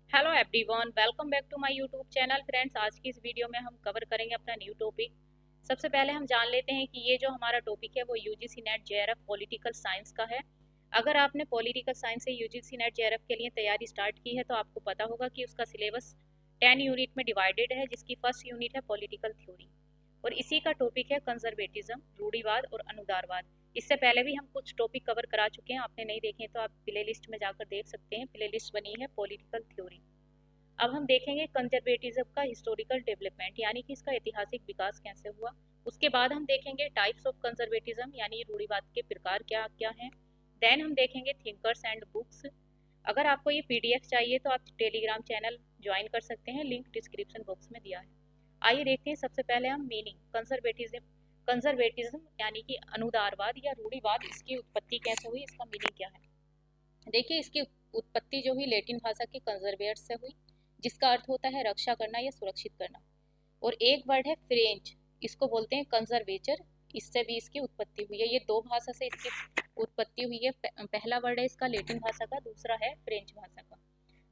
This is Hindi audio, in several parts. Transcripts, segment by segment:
Hello everyone, welcome back to my YouTube channel. Friends, आज की इस वीडियो में हम कवर करेंगे अपना न्यू टॉपिक। सबसे पहले हम जान लेते हैं कि ये जो हमारा टॉपिक है वो UGC net JRF political science का है। अगर आपने पॉलिटिकल साइंस से यूजीसी नेट जेआरएफ के लिए तैयारी स्टार्ट की है तो आपको पता होगा कि उसका सिलेबस 10 यूनिट में डिवाइडेड है, जिसकी फर्स्ट यूनिट है पॉलिटिकल थ्योरी और इसी का टॉपिक है कंजर्वेटिज्म, रूढ़िवाद और अनुदारवाद। इससे पहले भी हम कुछ टॉपिक कवर करा चुके हैं, आपने नहीं देखे तो आप प्ले लिस्ट में जाकर देख सकते हैं। प्ले लिस्ट बनी है पॉलिटिकल थ्योरी। अब हम देखेंगे कंजर्वेटिज्म का हिस्टोरिकल डेवलपमेंट, यानी कि इसका ऐतिहासिक विकास कैसे हुआ। उसके बाद हम देखेंगे टाइप्स ऑफ कंजर्वेटिज्म, यानी रूढ़िवाद के प्रकार क्या क्या हैं। देन हम देखेंगे थिंकर्स एंड बुक्स। अगर आपको ये पीडीएफ चाहिए तो आप टेलीग्राम चैनल ज्वाइन कर सकते हैं, लिंक डिस्क्रिप्शन बॉक्स में दिया है। आइए देखते हैं सबसे पहले हम मीनिंग कंजर्वेटिज्म। कंजर्वेटिज्म यानी कि अनुदारवाद या रूढ़िवाद, इसकी उत्पत्ति कैसे हुई, इसका मीनिंग क्या है। देखिए, इसकी उत्पत्ति जो हुई लैटिन भाषा के कंजर्वेट से हुई, जिसका अर्थ होता है रक्षा करना या सुरक्षित करना। और एक वर्ड है फ्रेंच, इसको बोलते हैं कंजर्वेचर, इससे भी इसकी उत्पत्ति हुई है। ये दो भाषा से इसकी उत्पत्ति हुई है। पहला वर्ड है इसका लैटिन भाषा का, दूसरा है फ्रेंच भाषा का।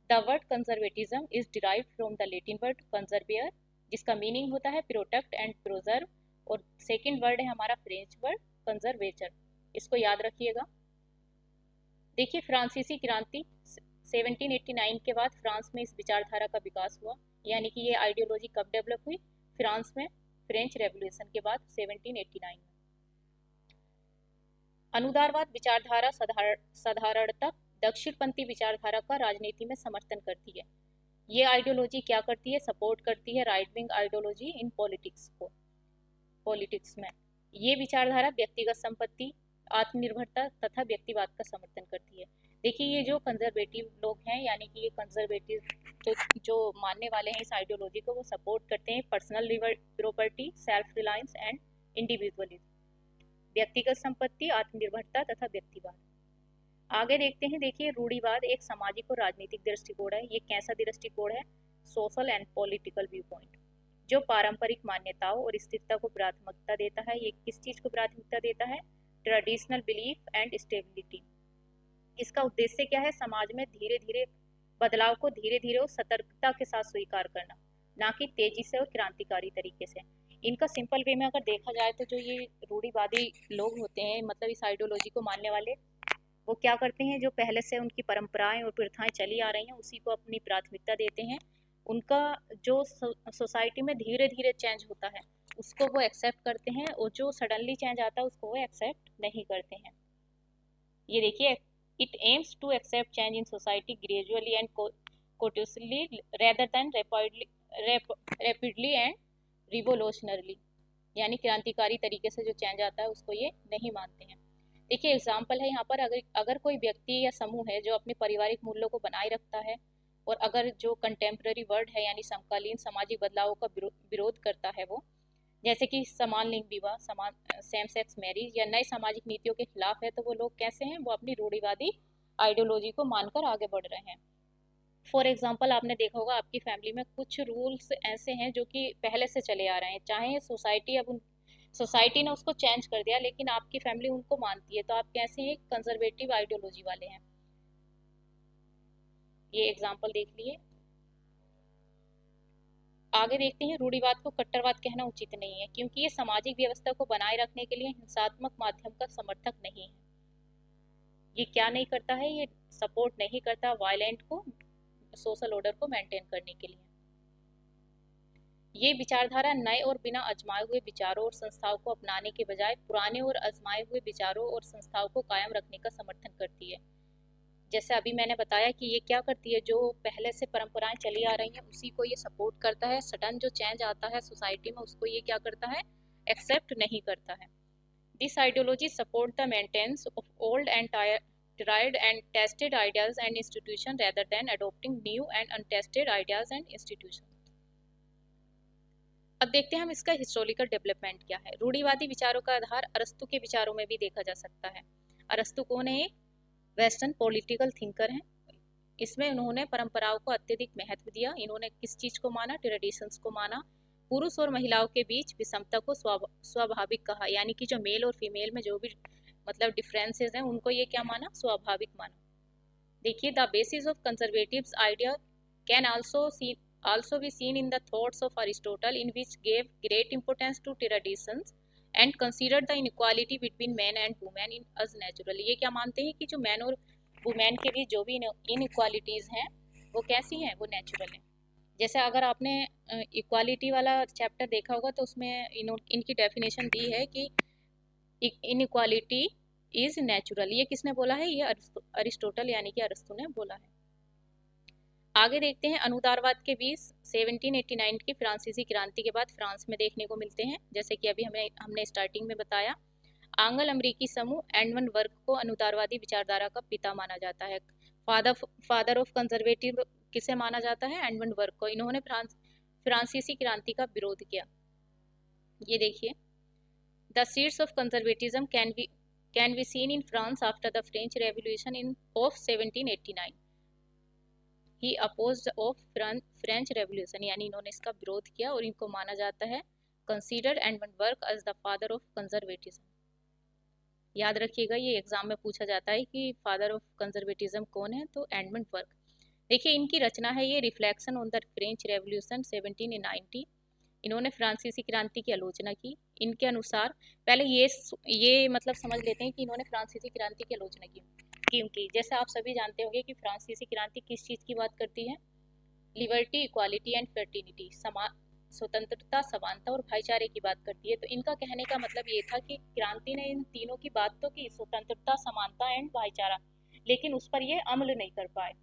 The word conservatism is derived from the Latin word conservare, जिसका मीनिंग होता है प्रोटेक्ट एंड प्रोजर्व। और सेकेंड वर्ड है हमारा फ्रेंच वर्ड कंजर्वेचर, इसको याद रखिएगा। देखिए, फ्रांसीसी क्रांति 1789 के बाद फ्रांस में इस विचारधारा का विकास हुआ, यानी कि ये आइडियोलॉजी कब डेवलप हुई, फ्रांस में फ्रेंच रेवोल्यूशन के बाद 1789 में। अनुदारवाद विचारधारा साधारणतः दक्षिणपंथी विचारधारा का राजनीति में समर्थन करती है। ये आइडियोलॉजी क्या करती है, सपोर्ट करती है right wing ideology in politics में। ये विचारधारा व्यक्तिगत संपत्ति, आत्मनिर्भरता तथा व्यक्तिवाद का समर्थन करती है। देखिए, ये जो कंजर्वेटिव लोग हैं, यानी कि ये कंजर्वेटिव तो जो मानने वाले हैं इस आइडियोलॉजी को, वो सपोर्ट करते हैं personal property, self reliance and individualism, व्यक्तिगत संपत्ति, आत्मनिर्भरता तथा व्यक्तिवाद। आगे देखते हैं। देखिए, रूढ़िवाद एक सामाजिक और राजनीतिक दृष्टिकोण है। ये कैसा दृष्टिकोण है, social and political view point, जो पारंपरिक मान्यताओं और स्थिरता को प्राथमिकता देता है। ये किस चीज को प्राथमिकता देता है, ट्रेडिशनल बिलीफ एंड स्टेबिलिटी। इसका उद्देश्य क्या है, समाज में धीरे धीरे बदलाव को धीरे धीरे और सतर्कता के साथ स्वीकार करना, ना कि तेजी से और क्रांतिकारी तरीके से। इनका सिंपल वे में अगर देखा जाए तो जो ये रूढ़िवादी लोग होते हैं, मतलब इस आइडियोलॉजी को मानने वाले, वो क्या करते हैं, जो पहले से उनकी परंपराएं और प्रथाएं चली आ रही हैं उसी को अपनी प्राथमिकता देते हैं। उनका जो सोसाइटी में धीरे धीरे चेंज होता है उसको वो एक्सेप्ट करते हैं, और जो सडनली चेंज आता है उसको वो एक्सेप्ट नहीं करते हैं। ये देखिए, it aims to accept change in society gradually and cautiously rather than rapidly and revolutionarily, यानी क्रांतिकारी तरीके से जो चेंज आता है उसको ये नहीं मानते हैं। देखिए, एग्जाम्पल है यहाँ पर, अगर कोई व्यक्ति या समूह है जो अपने पारिवारिक मूल्यों को बनाए रखता है, और अगर जो कंटेम्प्रेरी वर्ड है यानी समकालीन सामाजिक बदलावों का विरोध करता है, वो जैसे कि समान लिंग विवाह, समान सेम सेक्स मैरिज या नए सामाजिक नीतियों के खिलाफ है, तो वो लोग कैसे हैं, वो अपनी रूढ़िवादी आइडियोलॉजी को मानकर आगे बढ़ रहे हैं। फॉर एग्जाम्पल, आपने देखा होगा आपकी फैमिली में कुछ रूल्स ऐसे हैं जो कि पहले से चले आ रहे हैं, चाहे सोसाइटी ने उसको चेंज कर दिया लेकिन आपकी फैमिली उनको मानती है, तो आप कैसे हैं, कंजर्वेटिव आइडियोलॉजी वाले हैं। ये एग्जाम्पल देख लिए। आगे देखते हैं। रूढ़िवाद को कट्टरवाद कहना उचित नहीं है, क्योंकि ये सामाजिक व्यवस्था को बनाए रखने के लिए हिंसात्मक माध्यम का समर्थक नहीं है। ये क्या नहीं करता है, ये सपोर्ट नहीं करता वायलेंट को, सोशल ऑर्डर को मेंटेन करने के लिए। ये विचारधारा नए और बिना आजमाए हुए विचारों और संस्थाओं को अपनाने के बजाय पुराने और आजमाए हुए विचारों और संस्थाओं को कायम रखने का समर्थन करती है। जैसे अभी मैंने बताया कि ये क्या करती है, जो पहले से परंपराएं चली आ रही हैं उसी को ये सपोर्ट करता है। सडन जो चेंज आता है सोसाइटी में उसको ये क्या करता है, एक्सेप्ट नहीं करता है। This ideology support the maintenance of old and tried and tested ideas and institution rather than adopting new and untested ideas and institution। अब देखते हैं हम इसका हिस्टोरिकल डेवलपमेंट क्या है। रूढ़िवादी विचारों का आधार अरस्तु के विचारों में भी देखा जा सकता है। अरस्तु कौन है, वेस्टर्न पॉलिटिकल थिंकर हैं। इसमें उन्होंने परंपराओं को अत्यधिक महत्व दिया। इन्होंने किस चीज को माना, ट्रेडिशंस को माना। पुरुष और महिलाओं के बीच विषमता को स्वाभाविक कहा, यानी कि जो मेल और फीमेल में जो भी मतलब डिफरेंसेस हैं उनको ये क्या माना, स्वाभाविक माना। देखिए, the basis of conservatives idea can also be seen in the thoughts of Aristotle, in which gave great importance to traditions and considered the inequality between men and women in as natural। ये क्या मानते हैं कि जो मैन और वुमेन के बीच जो भी इनइक्वालिटीज़ हैं वो कैसी हैं, वो नेचुरल हैं। जैसे अगर आपने इक्वालिटी वाला चैप्टर देखा होगा तो उसमें इनकी डेफिनेशन दी है कि इनइक्वालिटी इज नेचुरल। ये किसने बोला है? ये अरिस्टोटल यानी कि अरस्तु ने बोला है। आगे देखते हैं अनुदारवाद के बीच 1789 की फ्रांसीसी क्रांति के बाद फ्रांस में देखने को मिलते हैं। जैसे कि अभी हमने स्टार्टिंग में बताया, आंग्ल अमेरिकी समूह एडमंड बर्क को अनुदारवादी विचारधारा का पिता माना जाता है। फादर ऑफ कंजर्वेटिव किसे माना जाता है? एडमंड बर्क को। इन्होंने फ्रांसीसी क्रांति का विरोध किया। ये देखिए, the seeds of conservatism can be seen in France after the French revolution in of 1789। He opposed of French revolution, यानी इन्होंने इसका विरोध किया और इनको माना जाता है considered Edmund Burke as the father of conservatism. याद रखिएगा, ये एग्जाम में पूछा जाता है कि फादर ऑफ कंजर्वेटिज्म कौन है, तो एडमंड बर्क। देखिए इनकी रचना है ये reflection on the French revolution 1790। इन्होंने फ्रांसीसी क्रांति की आलोचना की। इनके अनुसार पहले ये मतलब समझ लेते हैं कि इन्होंने फ्रांसीसी क्रांति की आलोचना की क्योंकि जैसे आप सभी जानते होंगे कि फ्रांसीसी क्रांति किस चीज़ की बात करती है? लिबर्टी, इक्वालिटी एंड फ्रेटर्निटी, स्वतंत्रता, समानता और भाईचारे की बात करती है। तो इनका कहने का मतलब ये था कि क्रांति ने इन तीनों की बात तो की, स्वतंत्रता, समानता एंड भाईचारा, लेकिन उस पर ये अमल नहीं कर पाए,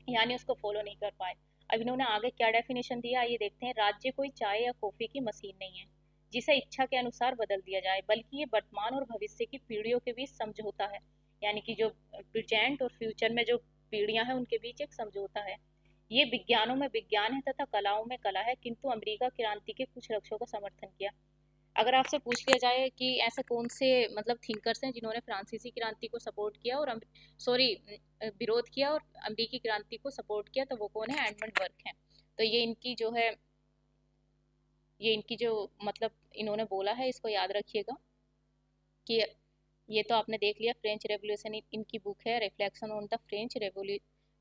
यानी उसको फॉलो नहीं कर पाए। अब इन्होंने आगे क्या डेफिनेशन दिया, ये देखते हैं। राज्य कोई चाय या कॉफी की मशीन नहीं है जिसे इच्छा के अनुसार बदल दिया जाए, बल्कि ये वर्तमान और भविष्य की पीढ़ियों के बीच समझौता है, यानी कि जो प्रेजेंट और फ्यूचर में जो पीढ़ियां हैं उनके बीच एक समझौता है। ये विज्ञानों में विज्ञान है तथा कलाओं में कला है, किंतु अमेरिका क्रांति के कुछ लक्ष्यों का समर्थन किया। अगर आपसे पूछ लिया जाए कि ऐसे कौन से मतलब थिंकर्स हैं जिन्होंने फ्रांसीसी क्रांति को सपोर्ट किया और विरोध किया और अमेरिकी क्रांति को सपोर्ट किया, तो वो कौन है? एडमंड बर्क हैं। तो ये इनकी जो मतलब इन्होंने बोला है, इसको याद रखिएगा कि ये तो आपने देख लिया। फ्रेंच रेवोल्यूशन इनकी बुक है reflection on the French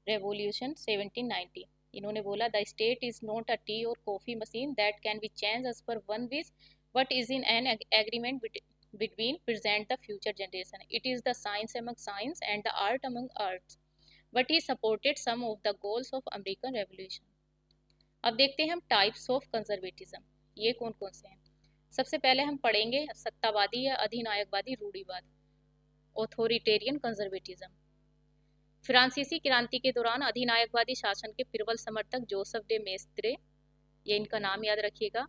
revolution 1790। इन्होंने बोला, the state is not a tea और coffee machine that can be change as per one wish, but is in an agreement between present the future generation. It is the science among science and the art among arts. But he supported some of the goals of American Revolution. अब देखते हैं हम टाइप्स ऑफ कंजर्वेटिज्म, ये कौन कौन से हैं। सबसे पहले हम पढ़ेंगे सत्तावादी या अधिनायकवादी रूढ़िवाद, ऑथोरिटेरियन कंजर्वेटिज्म। फ्रांसीसी क्रांति के दौरान अधिनायकवादी शासन के प्रबल समर्थक जोसेफ डे मेस्त्रे, ये इनका नाम याद रखिएगा,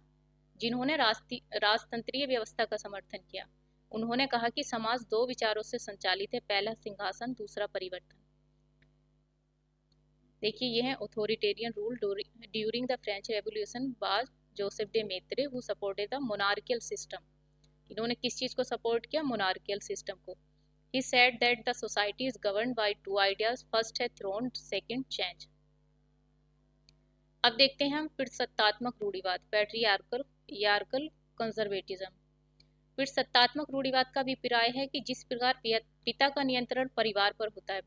जिन्होंने राजतंत्रीय व्यवस्था का समर्थन किया। उन्होंने कहा कि समाज दो विचारों से संचालित है, पहला सिंहासन, दूसरा परिवर्तन। देखिए ये है authoritarian rule during the French revolution was Joseph day Mhetre who supported the monarchial system. इन्होंने किस चीज को सपोर्ट किया? मोनार्कियल सिस्टम को। He said that the society is governed by two ideas, first है थ्रोन, सेकंड चेंज। अब देखते हैं हम पितृसत्तात्मक रूढ़िवाद, पैट्रियार्कल कंजर्वेटिज्म। पितृसत्तात्मक रूढ़िवाद का अभिप्राय है कि जिस प्रकार पिता का नियंत्रण परिवार पर होता है,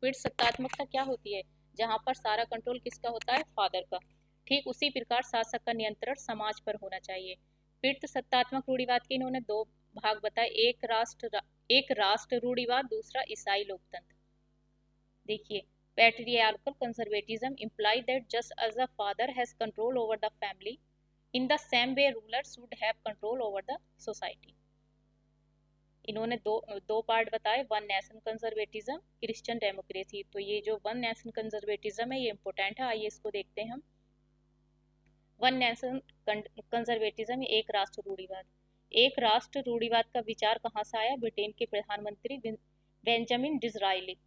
पितृसत्तात्मकता क्या होती है? जहाँ पर सारा कंट्रोल किसका होता है? फादर का। ठीक उसी प्रकार शासक का नियंत्रण समाज पर होना चाहिए। पितृसत्तात्मक रूढ़िवाद के इन्होंने दो भाग बताए, एक राष्ट्र रूढ़िवाद, दूसरा ईसाई लोकतंत्र। देखिए, patriarchal conservatism implies that just as the father has control over the family, in the same way rulers should have control over the society. इन्होंने दो पार्ट बताए, one nation conservatism, Christian democracy. तो ये जो वन नेशन कंजर्वेटिज्म है ये इंपॉर्टेंट है, आइए इसको देखते हैं हम। वन नेशन कंजर्वेटिज्म, एक राष्ट्र रूढ़िवाद। एक राष्ट्र रूढ़िवाद का विचार कहाँ से आया? ब्रिटेन के प्रधानमंत्री बेंजामिन डिज़राइली,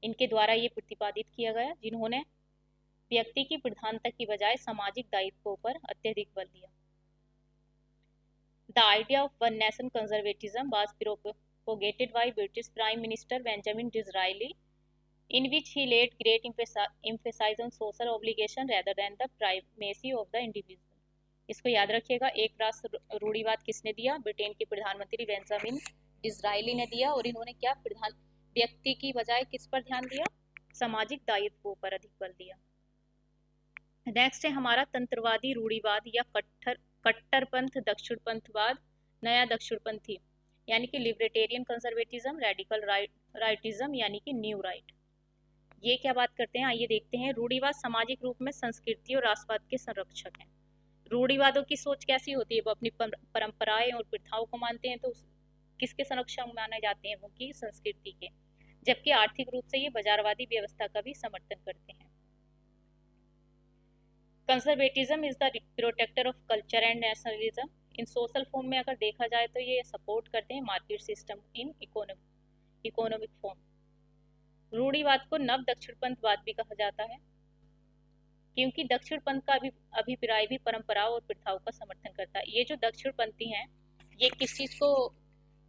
इनके द्वारा ये प्रतिपादित किया गया, जिन्होंने व्यक्ति की प्रधानता की बजाय सामाजिक दायित्वों पर अत्यधिक बल दिया। The idea of one nation conservatism was propagated by British prime minister Benjamin Disraeli, in which he laid great emphasis on social obligation rather than the primacy of the individual. इसको याद रखिएगा, एक राष्ट्र रूढ़िवाद किसने दिया? ब्रिटेन के प्रधानमंत्री बेंजामिन डिज़राइली ने दिया, और इन्होंने क्या व्यक्ति की बजाय किस पर ध्यान दिया? सामाजिक दायित्वों पर अधिक बल दिया। नेक्स्ट है हमारा तंत्रवादी रूढ़िवाद या कट्टरपंथ दक्षिणपंथवाद, नया दक्षिणपंथी यानी कि लिबर्टेरियन कंजर्वेटिज्म, रेडिकल राइटिज्म यानी कि न्यू राइट। ये क्या बात करते हैं, आइए देखते हैं। रूढ़िवाद सामाजिक रूप में संस्कृति और राष्ट्रवाद के संरक्षक हैं। रूढ़िवादों की सोच कैसी होती है, वो अपनी परंपराएं और प्रथाओं को मानते हैं, तो किसके संरक्षक माने जाते हैं, वो की संस्कृति के। जबकि आर्थिक रूप से ये बाजारवादी व्यवस्था का भी समर्थन करते हैं। Conservatism is the protector of culture and nationalism. In social form में अगर देखा जाए तो ये सपोर्ट करते हैं market system in economic form. रूढ़िवाद को नव दक्षिणपंथवाद भी कहा जाता है, क्योंकि दक्षिणपंथ का अभिप्राय भी परंपराओं और प्रथाओं का समर्थन करता है। ये जो दक्षिणपंथी हैं, ये किस चीज़ को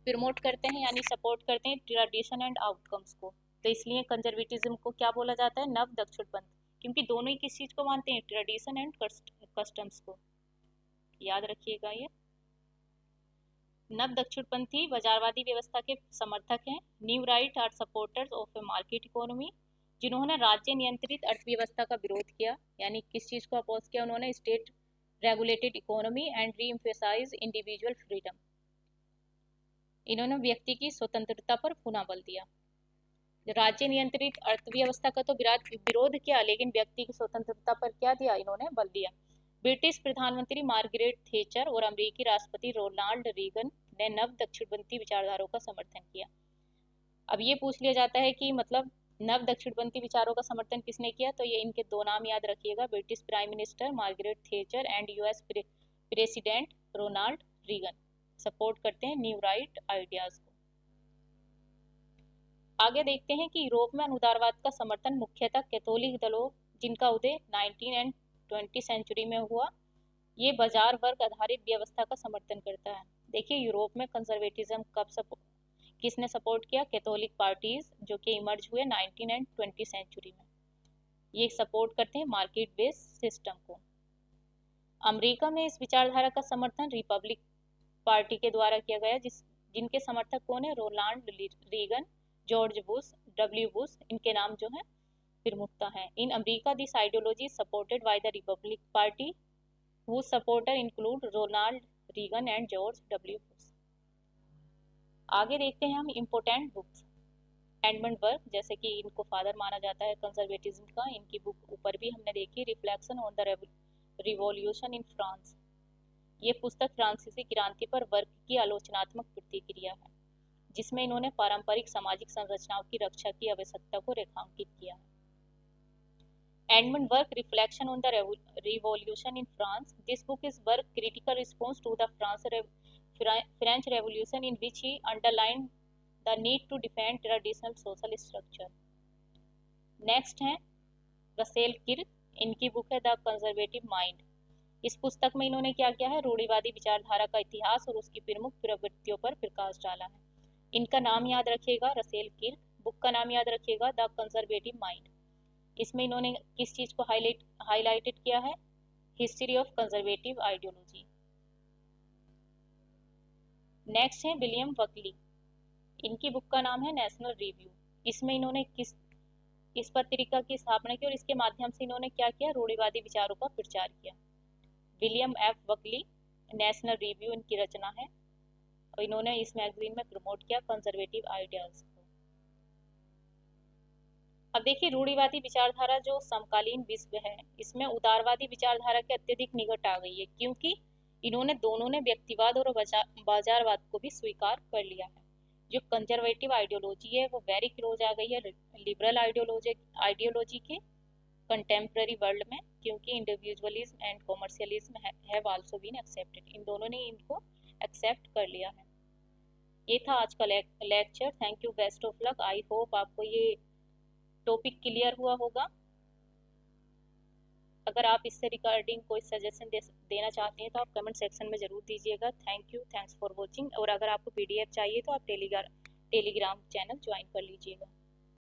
प्रमोट करते हैं यानी सपोर्ट करते हैं, ट्रेडिशन एंड आउटकम्स को। तो इसलिए कंजर्वेटिज्म को क्या बोला जाता है, नव दक्षिणपंथ, क्योंकि दोनों ही किस चीज़ को मानते हैं, ट्रेडिशन एंड कस्टम्स को। याद रखिएगा ये। नव दक्षिणपंथी बाजारवादी व्यवस्था के समर्थक हैं। New right are supporters of a market economy, जिन्होंने राज्य नियंत्रित अर्थव्यवस्था का विरोध किया, यानी किस चीज़ को अपोज किया उन्होंने, state regulated economy and re emphasise individual freedom. इन्होंने व्यक्ति की स्वतंत्रता पर पुनः बल दिया। राज्य नियंत्रित अर्थव्यवस्था का तो विरोध किया, लेकिन व्यक्ति की स्वतंत्रता पर क्या दिया, इन्होंने बल दिया। ब्रिटिश प्रधानमंत्री मार्गरेट थेचर और अमेरिकी राष्ट्रपति रोनाल्ड रीगन ने नव दक्षिणपंथी विचारधाराओं का समर्थन किया। अब ये पूछ लिया जाता है कि मतलब नव दक्षिणपंथी विचारों का समर्थन किसने किया, तो ये इनके दो नाम याद रखिएगा, British prime minister Margaret Thatcher and US president Ronald Reagan support करते हैं न्यू राइट आइडियाज को। आगे देखते हैं कि यूरोप में अनुदारवाद का समर्थन मुख्यतः कैथोलिक दलों, जिनका उदय 19 एंड 20 सेंचुरी में हुआ, ये बाजार वर्ग आधारित व्यवस्था का समर्थन करता है। देखिए यूरोप में कंजर्वेटिज्म किसने सपोर्ट किया, कैथोलिक पार्टीज जो कि इमर्ज हुए 19 एंड 20 सेंचुरी में, ये सपोर्ट करते हैं मार्केट बेस्ड सिस्टम को। अमेरिका में इस विचारधारा का समर्थन रिपब्लिक पार्टी के द्वारा किया गया, जिनके समर्थक कौन है, Ronald Reagan, George Bush, W Bush, इनके नाम जो हैं प्रमुखता हैं। In America this ideology supported by the republic party whose supporter include Ronald Reagan and George W Bush. आगे देखते हैं हम इम्पोर्टेंट बुक्स। एडमंड बर्ग, जैसे कि इनको फादर माना जाता है कंजर्वेटिज्म का, इनकी बुक ऊपर भी हमने देखी, reflection on the revolution in France. ये पुस्तक फ्रांसीसी क्रांति पर वर्ग की आलोचनात्मक प्रतिक्रिया है, जिसमें इन्होंने पारंपरिक सामाजिक संरचनाओं की रक्षा की आवश्यकता को रेखांकित किया है। Edmund Burke, Reflection on the Revolution in France. This book is Burke's critical response to the French Revolution, in which he underlined the need to defend traditional social structure. Next है रसेल किर्क, इनकी बुक है द कंजर्वेटिव माइंड। इस पुस्तक में इन्होंने क्या किया है, रूढ़िवादी विचारधारा का इतिहास और उसकी प्रमुख प्रवृत्तियों पर प्रकाश डाला है। इनका नाम याद रखिएगा रसेल किर्क, बुक का नाम याद रखिएगा द कंजर्वेटिव माइंड। इसमें इन्होंने किस चीज़ को हाईलाइटेड किया है, history of conservative ideology. Next है विलियम बकली, इनकी बुक का नाम है नेशनल रिव्यू। इसमें इन्होंने किस पत्रिका की स्थापना की और इसके माध्यम से इन्होंने क्या किया, रूढ़िवादी विचारों का प्रचार किया। William F Buckley, national review इनकी रचना है और इन्होंने इस मैगजीन में प्रमोट किया कंजर्वेटिव आइडियाज। अब देखिए रूढ़िवादी विचारधारा जो समकालीन विश्व है, इसमें उदारवादी विचारधारा के अत्यधिक निकट आ गई है, क्योंकि इन्होंने दोनों ने व्यक्तिवाद और बाजारवाद को भी स्वीकार कर लिया है। जो कंजर्वेटिव आइडियोलॉजी है वो वेरी क्लोज आ गई है लिबरल आइडियोलॉजी के कंटेम्प्रेरी वर्ल्ड में, क्योंकि individualism and commercialism have also been accepted. इन दोनों ने इनको एक्सेप्ट कर लिया है। ये था आज का lecture. Thank you, best of luck. I hope आपको ये टॉपिक क्लियर हुआ होगा। अगर आप इससे रिगार्डिंग कोई सजेशन देना चाहते हैं तो आप कमेंट सेक्शन में ज़रूर दीजिएगा। Thank you, thanks for watching. और अगर आपको PDF चाहिए तो आप टेलीग्राम चैनल ज्वाइन कर लीजिएगा।